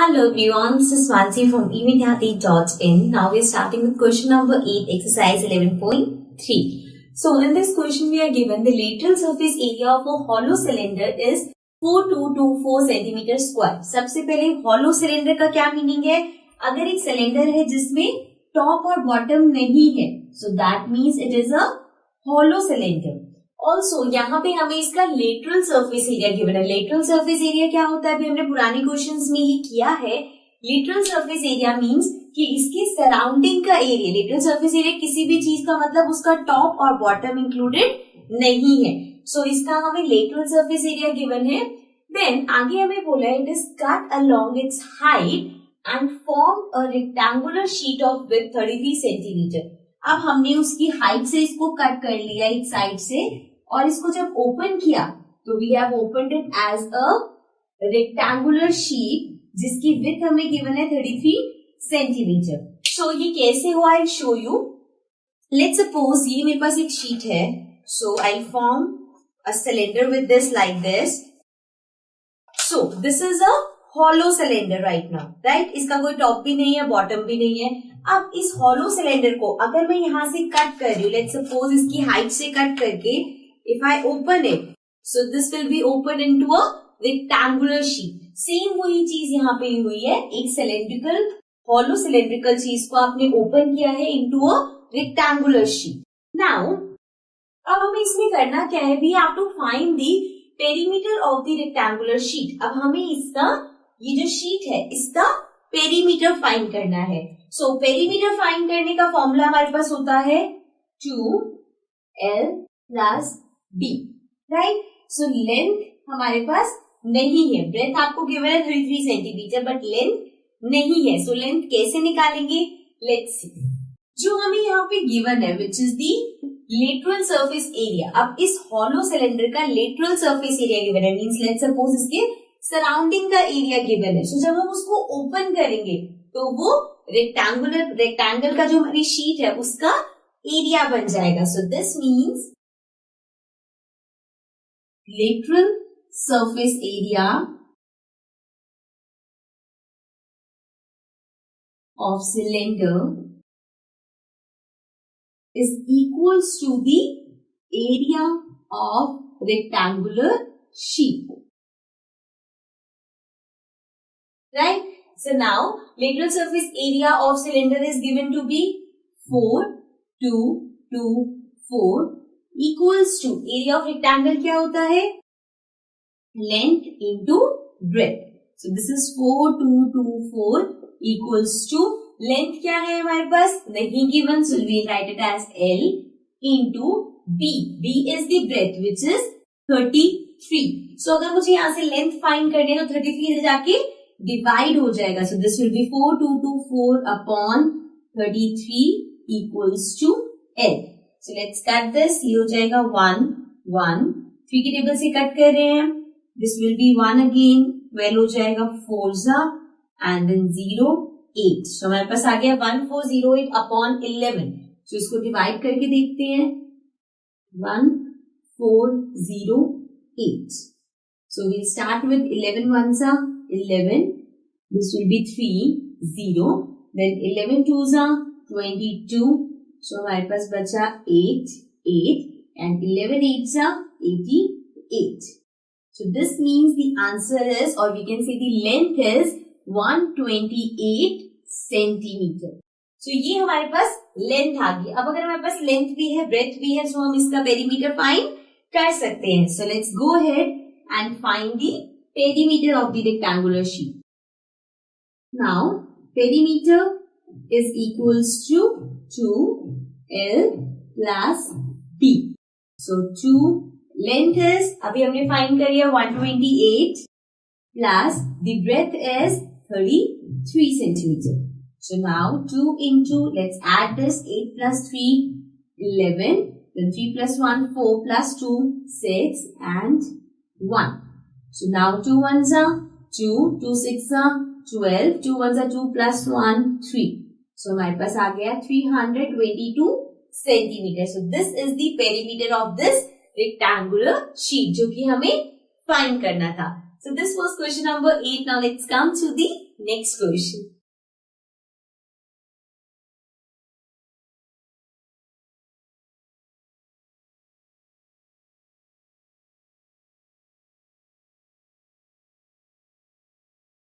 Hello everyone, this is Swansi from evidyati.in. Now we are starting with question number 8, exercise 11.3. So in this question we are given the lateral surface area of a hollow cylinder is 4224 cm square. सबसे पहले hollow cylinder का क्या meaning है? अगर एक cylinder है जिसमें top और बॉटम नहीं है, so that means it is a hollow cylinder. Also यहाँ पे हमें इसका लेटरल सरफेस एरिया गिवन है. लेटरल सरफेस एरिया क्या होता है? अभी हमने पुराने क्वेश्चंस में ही किया है. लेटरल सरफेस एरिया मींस कि इसके सराउंडिंग का एरिया. लेटरल सरफेस एरिया किसी भी चीज का मतलब उसका टॉप और बॉटम इंक्लूडेड नहीं है. सो इसका हमें लेटरल सरफेस एरिया गिवन है. देन आगे हमें बोला है it is cut along it's height and form a rectangular sheet of width 33 centimetre. अब हमने उसकी हाइट से इसको कट कर लिया एक साइड से, और इसको जब ओपन किया तो we have opened it as a rectangular sheet जिसकी विड्थ हमें गिवन है 33 सेंटीमीटर. सो ये कैसे हुआ I show you. Let's suppose ये मेरे पास एक शीट है. So I form a cylinder with this like this. So this is a hollow cylinder right now, right. इसका कोई टॉप भी नहीं है, बॉटम भी नहीं है. अब इस हॉलो सिलेंडर को अगर मैं यहां से कट कर रही हूँ, लेट्स सपोज इसकी हाइट से कट करके if I open it, so this will be opened into a rectangular sheet. Same वही चीज यहाँ पे हुई है. एक सिलेंड्रिकल हॉलो सिलेंड्रिकल चीज को आपने ओपन किया है into a rectangular sheet. Now अब हमें इसमें करना क्या है? We have to find the perimeter of the rectangular sheet. अब हमें इसका ये जो शीट है इसका पेरीमीटर फाइंड करना है. सो पेरीमीटर फाइंड करने का फॉर्मूला हमारे पास होता है 2l plus b, right. So length हमारे पास नहीं है. ब्रेथ आपको गिवन है 33 सेंटीमीटर बट लेंथ नहीं है. सो लेंथ कैसे निकालेंगे? Let's see. जो हमें यहाँ पे गिवन है which is the lateral surface area. अब इस हॉलो सिलेंडर का लेटरल सरफेस एरिया गिवन है, मींस लेट्स सपोज इसके सराउंडिंग का एरिया गिवन है. सो जब हम उसको ओपन करेंगे तो वो रेक्टेंगल का जो हमारी शीट है उसका एरिया बन जाएगा. So this means lateral surface area of cylinder is equals to the area of rectangular sheet, right. So now lateral surface area of cylinder is given to be 4 2 2 4 equals to area of rectangle क्या होता है? Length into breadth. So this is 4224 equals to length क्या है हमारे पास? नहीं given, so we write it as L into B. B is the breadth which is 33. So अगर मुझे यहाँ से length find करनी है तो 33 से जाके divide हो जाएगा. So this will be 4224 upon 33 equals to L. So let's cut this. ये हो जाएगा 1 1 3 की टेबल से कट कर रहे हैं. This will be 1 again. 12 हो जाएगा 4 जा and then 0 8. So हमारे पास आ गया 1408 upon 11. So इसको डिवाइड करके देखते हैं. 1408. So we'll start with 11 ones are 11. This will be 3 0. Then 11 twos are 22. So हमारे पास बचा 8 8 and 11 8s are 88. So this means the answer is, or we can say the length is 128 centimeter. So ये हमारे पास length आ गई. अब अगर हमारे पास length भी है ब्रेथ भी है, so हम इसका पेरीमीटर फाइंड कर सकते हैं. So let's go ahead and find the perimeter of the rectangular sheet. Now perimeter is equals to 2l plus b. So 2 length is अभी हमने फाइंड करी है 128 plus the breadth is 33 centimeter. So now 2 into, let's add this, 8 plus 3 11, then 3 plus 1 4 plus 2 6 and 1. So now 2 ones are 2 2 6 are 12, 2 ones are 2 plus 1 3. So हमारे पास आ गया 322 centimetre. So this is the perimeter of this rectangular sheet जो कि हमें find करना था. So this was question number 8. Now let's come to the next question.